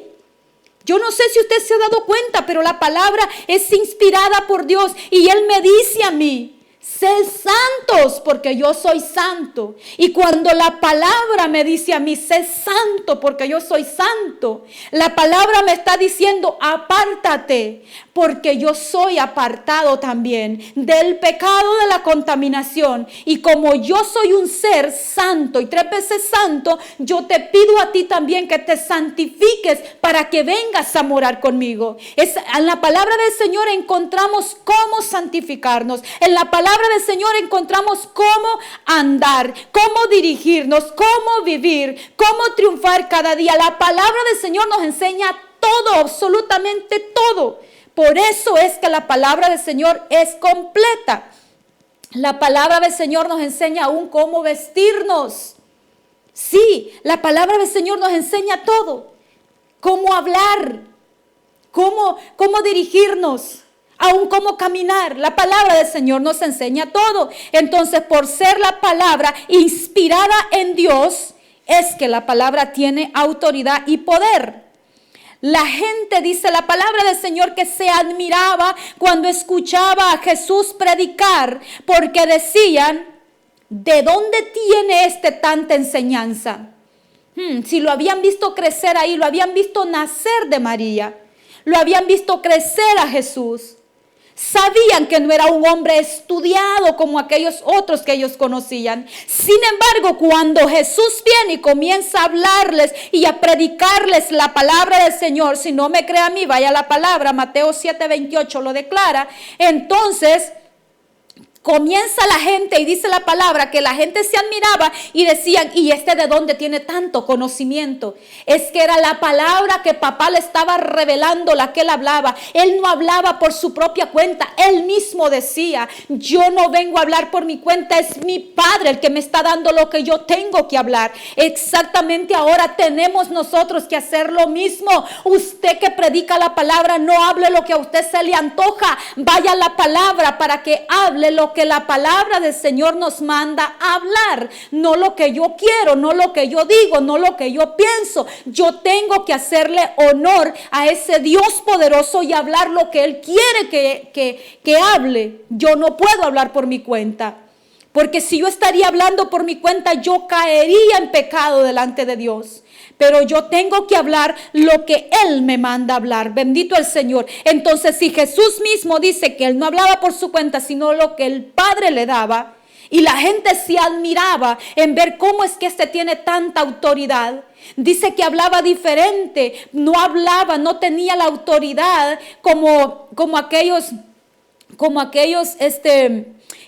Yo no sé si usted se ha dado cuenta, pero la palabra es inspirada por Dios y Él me dice a mí, sed santos porque yo soy santo. Y cuando la palabra me dice a mí, sed santo porque yo soy santo, la palabra me está diciendo, apártate porque yo soy apartado también del pecado de la contaminación. Y como yo soy un ser santo y 3 veces santo, yo te pido a ti también que te santifiques para que vengas a morar conmigo. En la palabra del Señor encontramos cómo santificarnos. En la palabra del Señor encontramos cómo andar, cómo dirigirnos, cómo vivir, cómo triunfar cada día. La palabra del Señor nos enseña todo, absolutamente todo. Por eso es que la palabra del Señor es completa. La palabra del Señor nos enseña aún cómo vestirnos. Sí, la palabra del Señor nos enseña todo. Cómo hablar, cómo dirigirnos, aún cómo caminar. La palabra del Señor nos enseña todo. Entonces, por ser la palabra inspirada en Dios, es que la palabra tiene autoridad y poder. La gente, dice la palabra del Señor, que se admiraba cuando escuchaba a Jesús predicar, porque decían, ¿de dónde tiene tanta enseñanza? Si lo habían visto crecer ahí, lo habían visto nacer de María, lo habían visto crecer a Jesús. Sabían que no era un hombre estudiado como aquellos otros que ellos conocían. Sin embargo, cuando Jesús viene y comienza a hablarles y a predicarles la palabra del Señor, si no me cree a mí, vaya a la palabra, Mateo 7:28 lo declara. Entonces comienza la gente y dice la palabra que la gente se admiraba y decían, ¿y de dónde tiene tanto conocimiento? Es que era la palabra que papá le estaba revelando, la que él hablaba. Él no hablaba por su propia cuenta, él mismo decía, yo no vengo a hablar por mi cuenta, es mi Padre el que me está dando lo que yo tengo que hablar. Exactamente ahora tenemos nosotros que hacer lo mismo. Usted que predica la palabra, no hable lo que a usted se le antoja, vaya a la palabra para que hable lo que la palabra del Señor nos manda a hablar, no lo que yo quiero, no lo que yo digo, no lo que yo pienso. Yo tengo que hacerle honor a ese Dios poderoso y hablar lo que Él quiere que hable. Yo no puedo hablar por mi cuenta, porque si yo estaría hablando por mi cuenta, yo caería en pecado delante de Dios. Pero yo tengo que hablar lo que Él me manda hablar. Bendito el Señor. Entonces, si Jesús mismo dice que Él no hablaba por su cuenta, sino lo que el Padre le daba, Y la gente se admiraba en ver cómo es que este tiene tanta autoridad. Dice que hablaba diferente, no tenía la autoridad como aquellos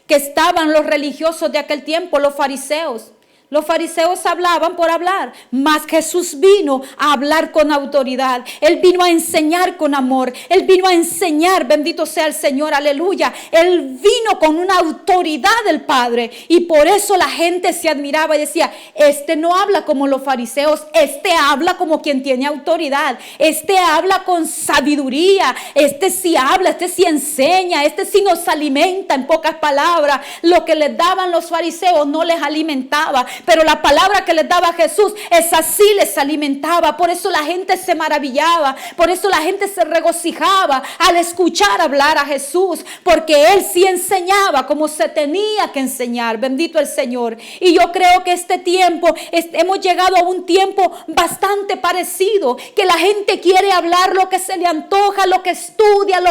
que estaban los religiosos de aquel tiempo, los fariseos. Los fariseos hablaban por hablar, mas Jesús vino a hablar con autoridad. Él vino a enseñar con amor. Él vino a enseñar, bendito sea el Señor, aleluya. Él vino con una autoridad del Padre. Y por eso la gente se admiraba y decía, este no habla como los fariseos, este habla como quien tiene autoridad. Este habla con sabiduría, este sí habla, este sí enseña, este sí nos alimenta. En pocas palabras, lo que les daban los fariseos no les alimentaba. Pero la palabra que les daba Jesús, esa sí les alimentaba. Por eso la gente se maravillaba. Por eso la gente se regocijaba al escuchar hablar a Jesús. Porque Él sí enseñaba como se tenía que enseñar. Bendito el Señor. Y yo creo que este tiempo, hemos llegado a un tiempo bastante parecido. Que la gente quiere hablar lo que se le antoja, lo que estudia,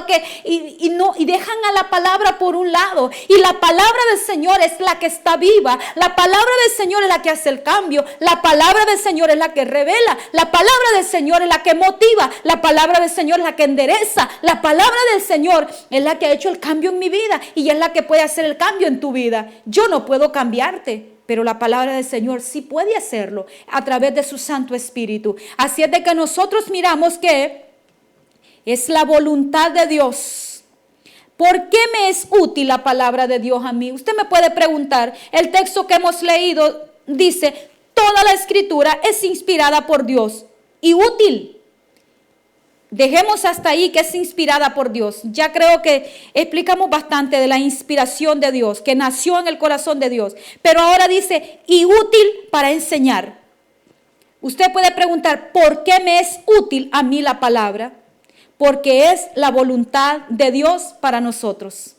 y dejan a la palabra por un lado. Y la palabra del Señor es la que está viva. La palabra del Señor es la que hace el cambio. La palabra del Señor es la que revela. La palabra del Señor es la que motiva. La palabra del Señor es la que endereza. La palabra del Señor es la que ha hecho el cambio en mi vida y es la que puede hacer el cambio en tu vida. Yo no puedo cambiarte, pero la palabra del Señor sí puede hacerlo a través de su Santo Espíritu. Así es de que nosotros miramos que es la voluntad de Dios. ¿Por qué me es útil la palabra de Dios a mí? Usted me puede preguntar, el texto que hemos leído dice, toda la escritura es inspirada por Dios y útil. Dejemos hasta ahí que es inspirada por Dios. Ya creo que explicamos bastante de la inspiración de Dios, que nació en el corazón de Dios. Pero ahora dice, y útil para enseñar. Usted puede preguntar, ¿por qué me es útil a mí la palabra? Porque es la voluntad de Dios para nosotros.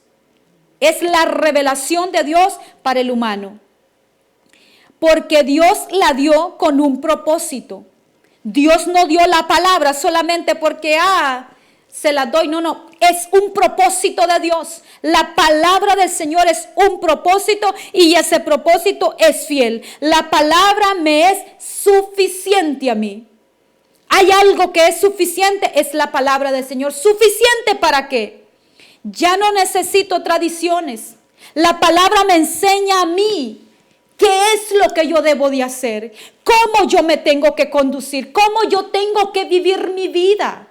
Es la revelación de Dios para el humano. Porque Dios la dio con un propósito. Dios no dio la palabra solamente porque, se la doy. No, es un propósito de Dios. La palabra del Señor es un propósito y ese propósito es fiel. La palabra me es suficiente a mí. Hay algo que es suficiente, es la palabra del Señor. ¿Suficiente para qué? Ya no necesito tradiciones. La palabra me enseña a mí qué es lo que yo debo de hacer, cómo yo me tengo que conducir, cómo yo tengo que vivir mi vida.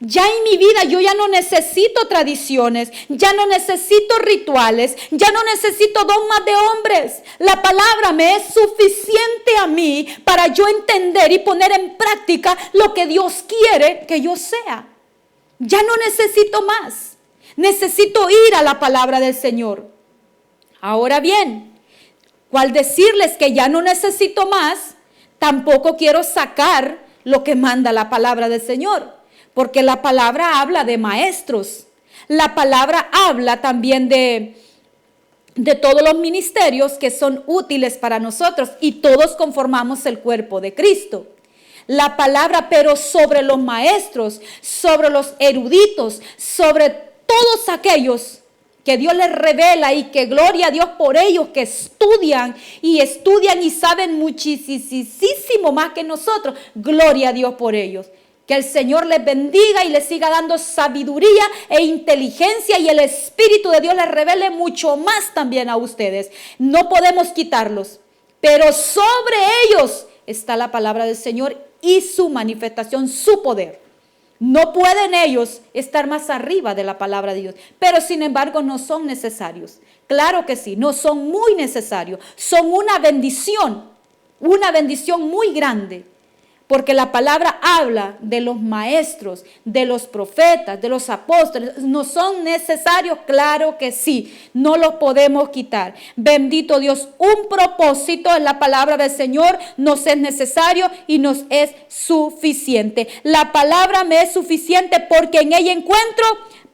Ya en mi vida yo ya no necesito tradiciones, ya no necesito rituales, ya no necesito dogmas de hombres. La palabra me es suficiente a mí para yo entender y poner en práctica lo que Dios quiere que yo sea. Ya no necesito más. Necesito ir a la palabra del Señor. Ahora bien, al decirles que ya no necesito más, tampoco quiero sacar lo que manda la palabra del Señor. Porque la palabra habla de maestros. La palabra habla también de todos los ministerios que son útiles para nosotros. Y todos conformamos el cuerpo de Cristo. La palabra, pero sobre los maestros, sobre los eruditos, sobre todos aquellos que Dios les revela y que gloria a Dios por ellos que estudian y saben muchísimo más que nosotros. Gloria a Dios por ellos. Que el Señor les bendiga y les siga dando sabiduría e inteligencia y el Espíritu de Dios les revele mucho más también a ustedes. No podemos quitarlos, pero sobre ellos está la palabra del Señor y su manifestación, su poder. No pueden ellos estar más arriba de la palabra de Dios, pero sin embargo no son necesarios. Claro que sí, no son muy necesarios, son una bendición muy grande. Porque la palabra habla de los maestros, de los profetas, de los apóstoles. ¿No son necesarios? Claro que sí. No los podemos quitar. Bendito Dios. Un propósito en la palabra del Señor nos es necesario y nos es suficiente. La palabra me es suficiente porque en ella encuentro,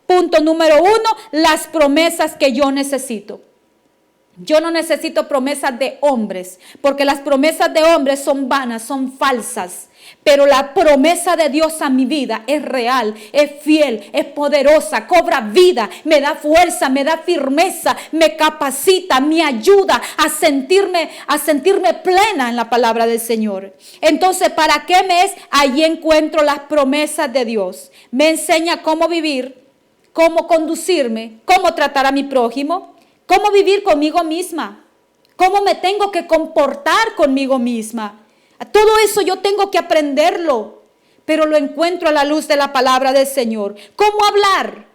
punto número 1, las promesas que yo necesito. Yo no necesito promesas de hombres, porque las promesas de hombres son vanas, son falsas. Pero la promesa de Dios a mi vida es real, es fiel, es poderosa, cobra vida, me da fuerza, me da firmeza, me capacita, me ayuda a sentirme plena en la palabra del Señor. Entonces, ¿para qué me es? Allí encuentro las promesas de Dios. Me enseña cómo vivir, cómo conducirme, cómo tratar a mi prójimo, cómo vivir conmigo misma, cómo me tengo que comportar conmigo misma. Todo eso yo tengo que aprenderlo, pero lo encuentro a la luz de la palabra del Señor. ¿Cómo hablar?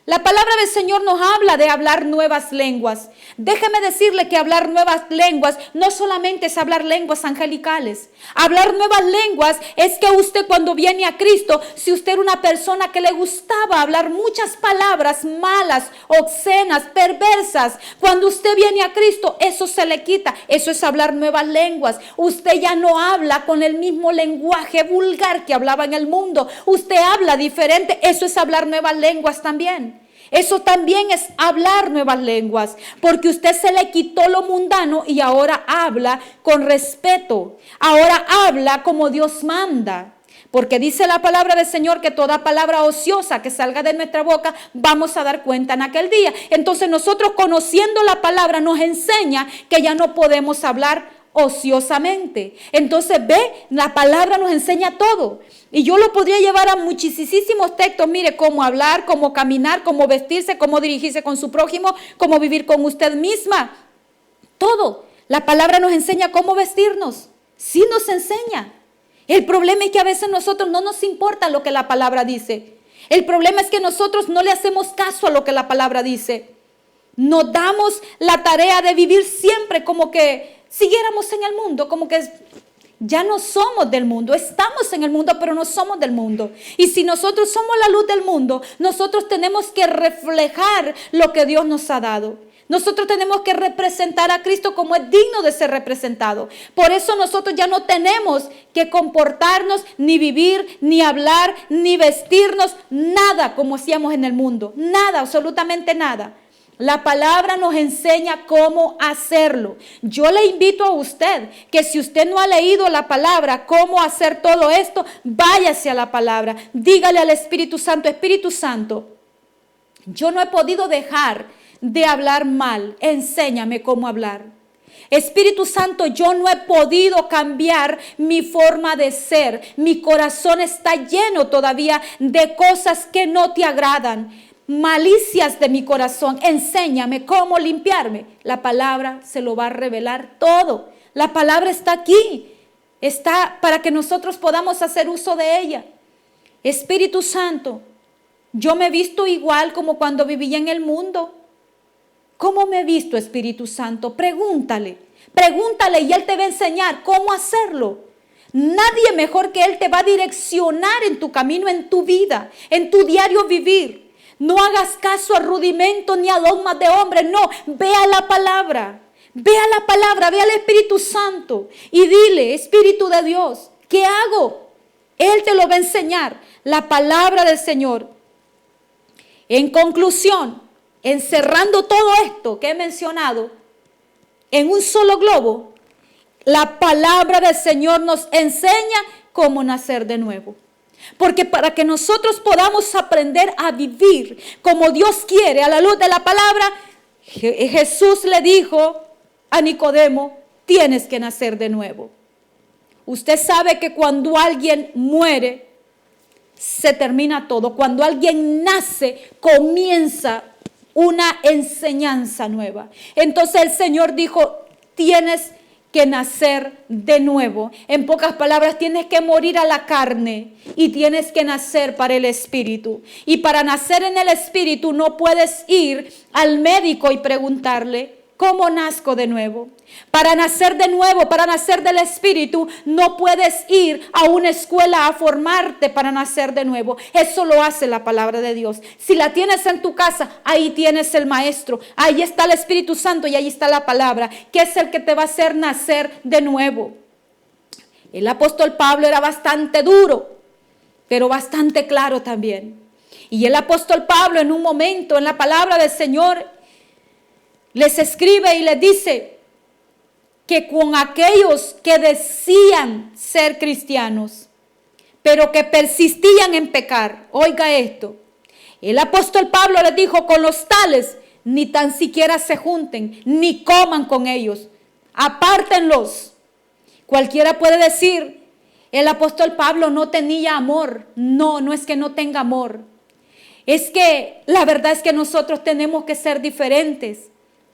La palabra del Señor nos habla de hablar nuevas lenguas. Déjeme decirle que hablar nuevas lenguas no solamente es hablar lenguas angelicales. Hablar nuevas lenguas es que usted cuando viene a Cristo, si usted era una persona que le gustaba hablar muchas palabras malas, obscenas, perversas, cuando usted viene a Cristo, eso se le quita. Eso es hablar nuevas lenguas. Usted ya no habla con el mismo lenguaje vulgar que hablaba en el mundo. Usted habla diferente. Eso es hablar nuevas lenguas también. Eso también es hablar nuevas lenguas, porque usted se le quitó lo mundano y ahora habla con respeto. Ahora habla como Dios manda. Porque dice la palabra del Señor que toda palabra ociosa que salga de nuestra boca vamos a dar cuenta en aquel día. Entonces nosotros, conociendo la palabra, nos enseña que ya no podemos hablar ociosamente. Entonces la palabra nos enseña todo. Y yo lo podría llevar a muchísimos textos. Mire, cómo hablar, cómo caminar, cómo vestirse, cómo dirigirse con su prójimo, cómo vivir con usted misma. Todo. La palabra nos enseña cómo vestirnos. Sí nos enseña. El problema es que a veces nosotros no nos importa lo que la palabra dice. El problema es que nosotros no le hacemos caso a lo que la palabra dice. Nos damos la tarea de vivir siempre como que siguiéramos en el mundo, como que ya no somos del mundo. Estamos en el mundo, pero no somos del mundo. Y si nosotros somos la luz del mundo, nosotros tenemos que reflejar lo que Dios nos ha dado. Nosotros tenemos que representar a Cristo como es digno de ser representado. Por eso nosotros ya no tenemos que comportarnos, ni vivir, ni hablar, ni vestirnos, nada como hacíamos en el mundo. Nada, absolutamente nada. La palabra nos enseña cómo hacerlo. Yo le invito a usted que si usted no ha leído la palabra, cómo hacer todo esto, váyase a la palabra. Dígale al Espíritu Santo, Espíritu Santo, yo no he podido dejar de hablar mal. Enséñame cómo hablar. Espíritu Santo, yo no he podido cambiar mi forma de ser. Mi corazón está lleno todavía de cosas que no te agradan. Malicias de mi corazón, enséñame cómo limpiarme. La palabra se lo va a revelar todo. La palabra está aquí, está para que nosotros podamos hacer uso de ella. Espíritu Santo, yo me he visto igual como cuando vivía en el mundo. ¿Cómo me he visto, Espíritu Santo? Pregúntale y Él te va a enseñar cómo hacerlo. Nadie mejor que Él te va a direccionar en tu camino, en tu vida, en tu diario vivir. No hagas caso a rudimentos ni a dogmas de hombres. No, ve a la palabra. Ve al Espíritu Santo y dile, Espíritu de Dios, ¿qué hago? Él te lo va a enseñar. La palabra del Señor. En conclusión, encerrando todo esto que he mencionado en un solo globo, la palabra del Señor nos enseña cómo nacer de nuevo. Porque para que nosotros podamos aprender a vivir como Dios quiere a la luz de la palabra, Jesús le dijo a Nicodemo, tienes que nacer de nuevo. Usted sabe que cuando alguien muere, se termina todo. Cuando alguien nace, comienza una enseñanza nueva. Entonces el Señor dijo, tienes que nacer de nuevo. En pocas palabras, tienes que morir a la carne y tienes que nacer para el Espíritu. Y para nacer en el Espíritu no puedes ir al médico y preguntarle, ¿cómo nazco de nuevo? Para nacer de nuevo, para nacer del Espíritu, no puedes ir a una escuela a formarte para nacer de nuevo. Eso lo hace la palabra de Dios. Si la tienes en tu casa, ahí tienes el Maestro. Ahí está el Espíritu Santo y ahí está la palabra, que es el que te va a hacer nacer de nuevo. El apóstol Pablo era bastante duro, pero bastante claro también. Y el apóstol Pablo en un momento en la palabra del Señor les escribe y les dice que con aquellos que decían ser cristianos, pero que persistían en pecar, oiga esto, el apóstol Pablo les dijo: con los tales ni tan siquiera se junten, ni coman con ellos, apártenlos. Cualquiera puede decir: el apóstol Pablo no tenía amor. No, no es que no tenga amor. Es que la verdad es que nosotros tenemos que ser diferentes.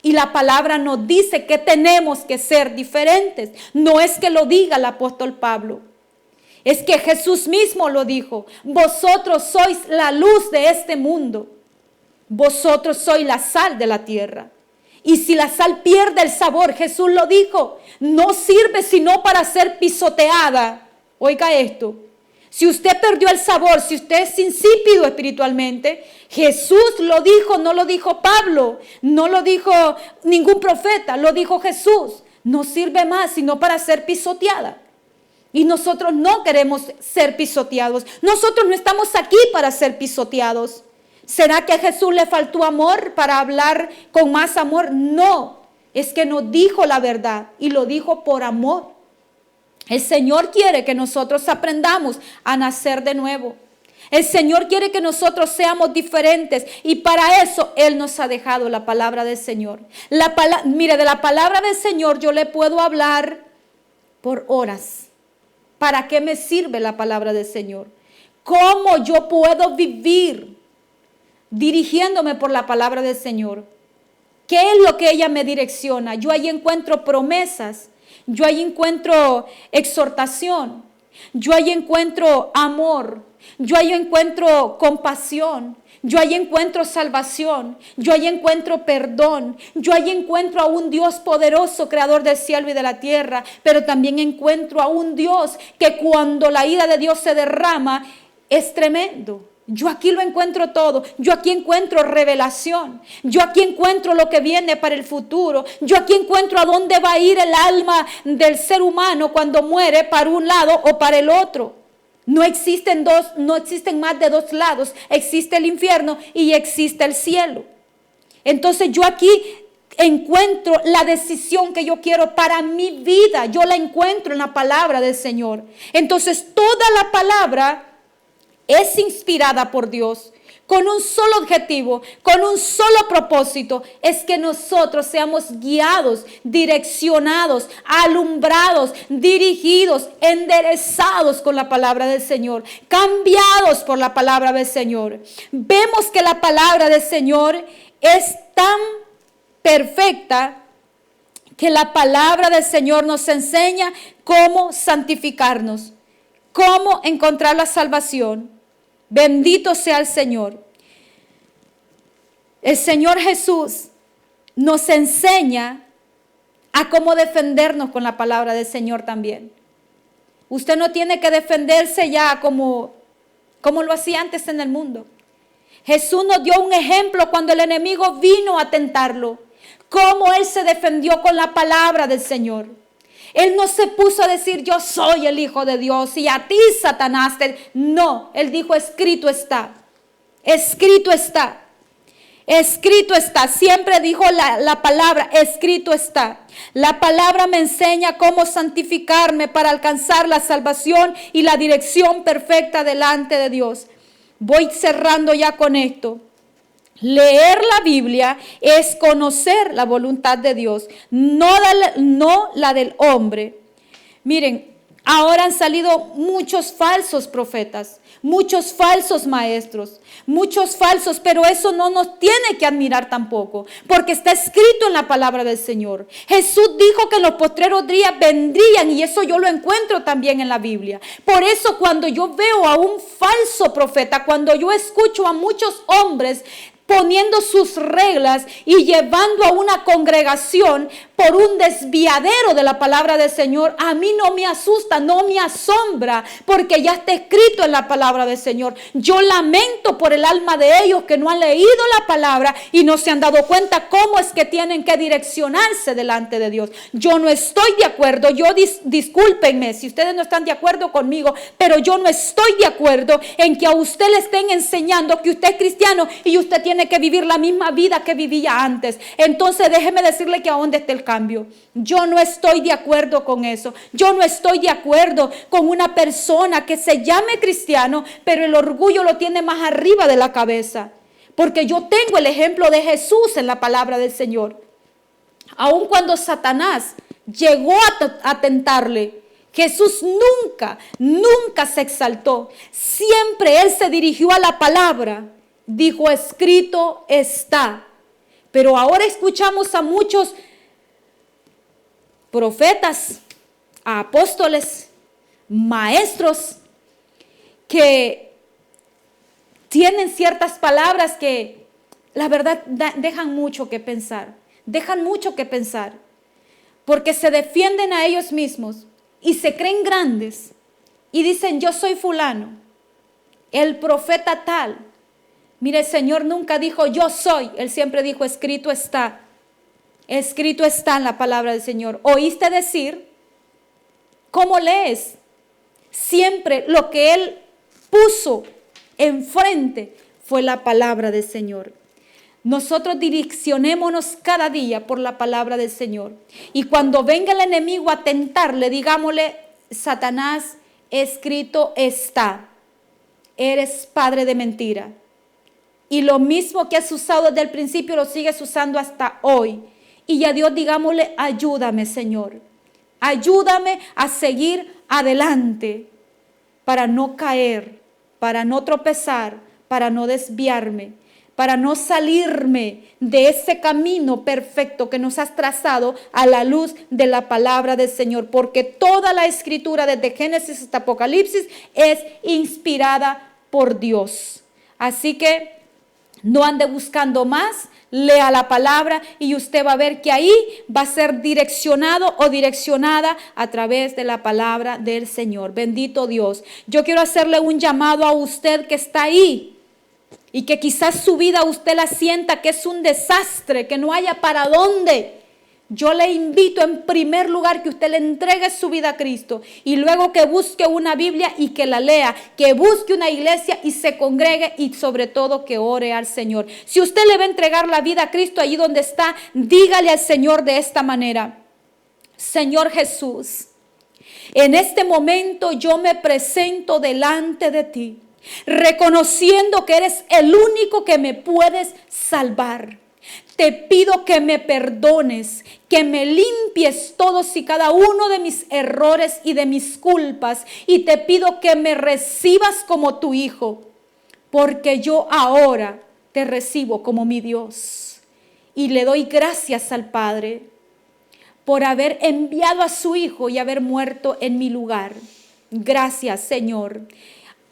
Y la palabra nos dice que tenemos que ser diferentes. No es que lo diga el apóstol Pablo. Es que Jesús mismo lo dijo: vosotros sois la luz de este mundo. Vosotros sois la sal de la tierra. Y si la sal pierde el sabor, Jesús lo dijo, no sirve sino para ser pisoteada. Oiga esto. Si usted perdió el sabor, si usted es insípido espiritualmente, Jesús lo dijo, no lo dijo Pablo, no lo dijo ningún profeta, lo dijo Jesús. No sirve más sino para ser pisoteada. Y nosotros no queremos ser pisoteados. Nosotros no estamos aquí para ser pisoteados. ¿Será que a Jesús le faltó amor para hablar con más amor? No, es que nos dijo la verdad y lo dijo por amor. El Señor quiere que nosotros aprendamos a nacer de nuevo. El Señor quiere que nosotros seamos diferentes y para eso Él nos ha dejado la palabra del Señor. Mire, de la palabra del Señor yo le puedo hablar por horas. ¿Para qué me sirve la palabra del Señor? ¿Cómo yo puedo vivir dirigiéndome por la palabra del Señor? ¿Qué es lo que ella me direcciona? Yo ahí encuentro promesas, yo ahí encuentro exhortación, yo ahí encuentro amor, yo ahí encuentro compasión, yo ahí encuentro salvación, yo ahí encuentro perdón, yo ahí encuentro a un Dios poderoso, creador del cielo y de la tierra, pero también encuentro a un Dios que cuando la ira de Dios se derrama es tremendo. Yo aquí lo encuentro todo, yo aquí encuentro revelación, yo aquí encuentro lo que viene para el futuro, yo aquí encuentro a dónde va a ir el alma del ser humano cuando muere, para un lado o para el otro. No existen más de dos lados, existe el infierno y existe el cielo. Entonces yo aquí encuentro la decisión que yo quiero para mi vida, yo la encuentro en la palabra del Señor. Entonces toda la palabra es inspirada por Dios con un solo objetivo, con un solo propósito, es que nosotros seamos guiados, direccionados, alumbrados, dirigidos, enderezados con la palabra del Señor, cambiados por la palabra del Señor. Vemos que la palabra del Señor es tan perfecta que la palabra del Señor nos enseña cómo santificarnos, cómo encontrar la salvación. Bendito sea el Señor. El Señor Jesús nos enseña a cómo defendernos con la palabra del Señor también. Usted no tiene que defenderse ya como lo hacía antes en el mundo. Jesús nos dio un ejemplo cuando el enemigo vino a tentarlo, cómo Él se defendió con la palabra del Señor. Él no se puso a decir: yo soy el Hijo de Dios y a ti, Satanás. No, Él dijo: escrito está, escrito está, escrito está. Siempre dijo la palabra: escrito está. La palabra me enseña cómo santificarme para alcanzar la salvación y la dirección perfecta delante de Dios. Voy cerrando ya con esto. Leer la Biblia es conocer la voluntad de Dios, no la del hombre. Miren, ahora han salido muchos falsos profetas, muchos falsos maestros, muchos falsos, pero eso no nos tiene que admirar tampoco, porque está escrito en la palabra del Señor. Jesús dijo que en los postreros días vendrían, y eso yo lo encuentro también en la Biblia. Por eso cuando yo veo a un falso profeta, cuando yo escucho a muchos hombres poniendo sus reglas y llevando a una congregación por un desviadero de la palabra del Señor, a mí no me asusta, no me asombra, porque ya está escrito en la palabra del Señor. Yo lamento por el alma de ellos que no han leído la palabra y no se han dado cuenta cómo es que tienen que direccionarse delante de Dios. Yo no estoy de acuerdo, discúlpenme si ustedes no están de acuerdo conmigo, pero yo no estoy de acuerdo en que a usted le estén enseñando que usted es cristiano y usted tiene tiene que vivir la misma vida que vivía antes. Entonces déjeme decirle que a dónde está el cambio. Yo no estoy de acuerdo con eso. Yo no estoy de acuerdo con una persona que se llame cristiano, pero el orgullo lo tiene más arriba de la cabeza. Porque yo tengo el ejemplo de Jesús en la palabra del Señor. Aun cuando Satanás llegó a tentarle, Jesús nunca se exaltó. Siempre Él se dirigió a la palabra. Dijo, escrito está. Pero ahora escuchamos a muchos profetas, a apóstoles, maestros, que tienen ciertas palabras que la verdad dejan mucho que pensar. Dejan mucho que pensar. Porque se defienden a ellos mismos y se creen grandes. Y dicen, yo soy fulano, el profeta tal. Mire, el Señor nunca dijo, yo soy. Él siempre dijo, escrito está. Escrito está en la palabra del Señor. ¿Oíste decir? ¿Cómo lees? Siempre lo que Él puso enfrente fue la palabra del Señor. Nosotros direccionémonos cada día por la palabra del Señor. Y cuando venga el enemigo a tentarle, digámosle, Satanás, escrito está. Eres padre de mentira. Y lo mismo que has usado desde el principio lo sigues usando hasta hoy. Y a Dios digámosle, ayúdame, Señor. Ayúdame a seguir adelante para no caer, para no tropezar, para no desviarme, para no salirme de ese camino perfecto que nos has trazado a la luz de la palabra del Señor. Porque toda la escritura desde Génesis hasta Apocalipsis es inspirada por Dios. Así que no ande buscando más, lea la palabra y usted va a ver que ahí va a ser direccionado o direccionada a través de la palabra del Señor. Bendito Dios. Yo quiero hacerle un llamado a usted que está ahí y que quizás su vida usted la sienta que es un desastre, que no haya para dónde. Yo le invito en primer lugar que usted le entregue su vida a Cristo y luego que busque una Biblia y que la lea, que busque una iglesia y se congregue y sobre todo que ore al Señor. Si usted le va a entregar la vida a Cristo allí donde está, dígale al Señor de esta manera: Señor Jesús, en este momento yo me presento delante de ti, reconociendo que eres el único que me puedes salvar. Te pido que me perdones, que me limpies todos y cada uno de mis errores y de mis culpas. Y te pido que me recibas como tu hijo, porque yo ahora te recibo como mi Dios. Y le doy gracias al Padre por haber enviado a su hijo y haber muerto en mi lugar. Gracias, Señor.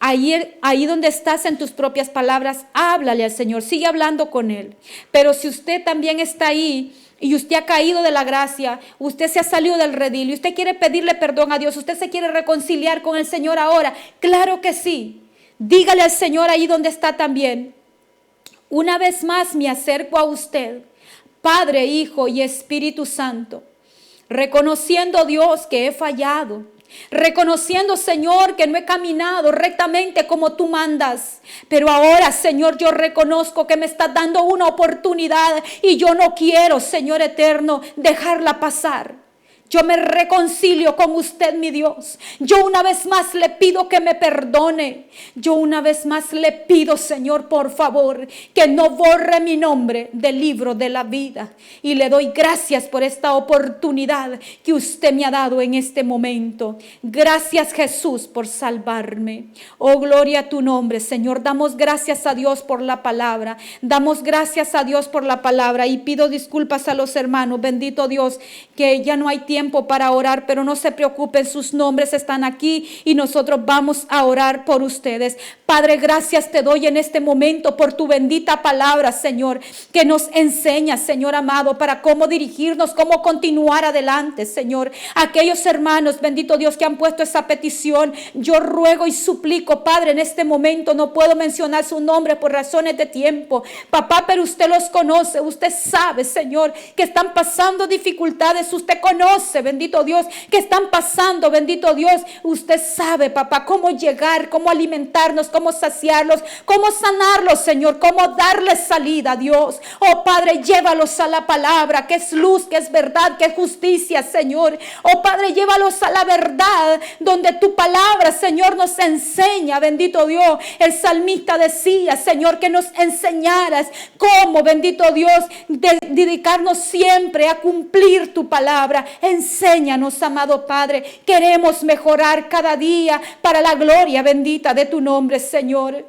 Ahí donde estás en tus propias palabras, háblale al Señor, sigue hablando con Él. Pero si usted también está ahí y usted ha caído de la gracia, usted se ha salido del redil y usted quiere pedirle perdón a Dios, usted se quiere reconciliar con el Señor ahora, claro que sí. Dígale al Señor ahí donde está también: una vez más me acerco a usted, Padre, Hijo y Espíritu Santo, reconociendo, Dios, que he fallado. Reconociendo, Señor, que no he caminado rectamente como tú mandas. Pero ahora, Señor, yo reconozco que me estás dando una oportunidad y yo no quiero, Señor eterno, dejarla pasar. Yo me reconcilio con usted, mi Dios. Yo una vez más le pido que me perdone. Yo una vez más le pido, Señor, por favor, que no borre mi nombre del libro de la vida. Y le doy gracias por esta oportunidad que usted me ha dado en este momento. Gracias, Jesús, por salvarme. Oh, gloria a tu nombre, Señor. Damos gracias a Dios por la palabra. Damos gracias a Dios por la palabra. Y pido disculpas a los hermanos. Bendito Dios, que ya no hay tiempo para orar, pero no se preocupen, sus nombres están aquí y nosotros vamos a orar por ustedes. Padre, gracias te doy en este momento por tu bendita palabra, Señor, que nos enseña, Señor amado, para cómo dirigirnos, cómo continuar adelante, Señor. Aquellos hermanos, bendito Dios, que han puesto esa petición, yo ruego y suplico, Padre, en este momento no puedo mencionar su nombre por razones de tiempo, papá, pero usted los conoce, usted sabe, Señor, que están pasando dificultades, usted conoce, conoce, bendito Dios, que están pasando, bendito Dios. Usted sabe, papá, cómo llegar, cómo alimentarnos, cómo saciarlos, cómo sanarlos, Señor, cómo darles salida, Dios. Oh Padre, llévalos a la palabra, que es luz, que es verdad, que es justicia, Señor. Oh Padre, llévalos a la verdad, donde tu palabra, Señor, nos enseña, bendito Dios. El salmista decía, Señor, que nos enseñaras cómo, bendito Dios, dedicarnos siempre a cumplir tu palabra. Enséñanos, amado Padre. Queremos mejorar cada día para la gloria bendita de tu nombre, Señor.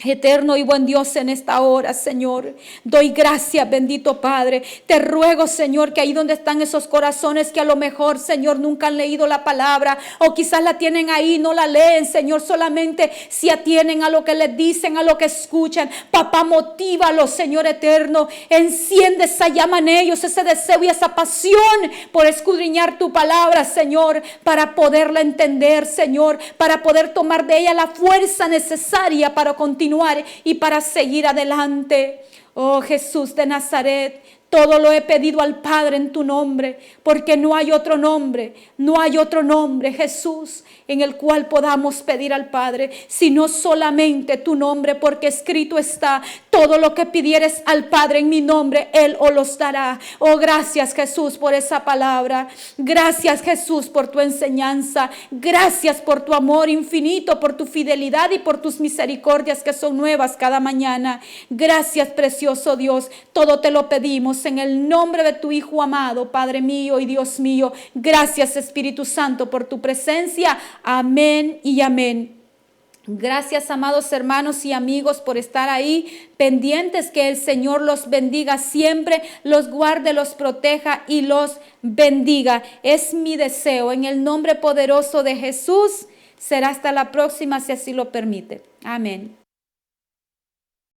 Eterno y buen Dios, en esta hora, Señor, doy gracias, bendito Padre. Te ruego, Señor, que ahí donde están esos corazones que a lo mejor, Señor, nunca han leído la palabra, o quizás la tienen ahí, no la leen, Señor, solamente se atienen a lo que les dicen, a lo que escuchan. Papá, motívalos, Señor eterno. Enciende esa llama en ellos, ese deseo y esa pasión por escudriñar tu palabra, Señor, para poderla entender, Señor, para poder tomar de ella la fuerza necesaria para continuar y para seguir adelante. Oh Jesús de Nazaret, todo lo he pedido al Padre en tu nombre, porque no hay otro nombre, Jesús, en el cual podamos pedir al Padre, sino solamente tu nombre, porque escrito está, todo lo que pidieres al Padre en mi nombre, Él os los dará. Oh, gracias, Jesús, por esa palabra. Gracias, Jesús, por tu enseñanza. Gracias por tu amor infinito, por tu fidelidad y por tus misericordias que son nuevas cada mañana. Gracias, precioso Dios. Todo te lo pedimos en el nombre de tu Hijo amado, Padre mío y Dios mío. Gracias, Espíritu Santo, por tu presencia. Amén y amén. Gracias, amados hermanos y amigos, por estar ahí pendientes. Que el Señor los bendiga siempre, los guarde, los proteja y los bendiga. Es mi deseo, en el nombre poderoso de Jesús. Será hasta la próxima, si así lo permite. Amén.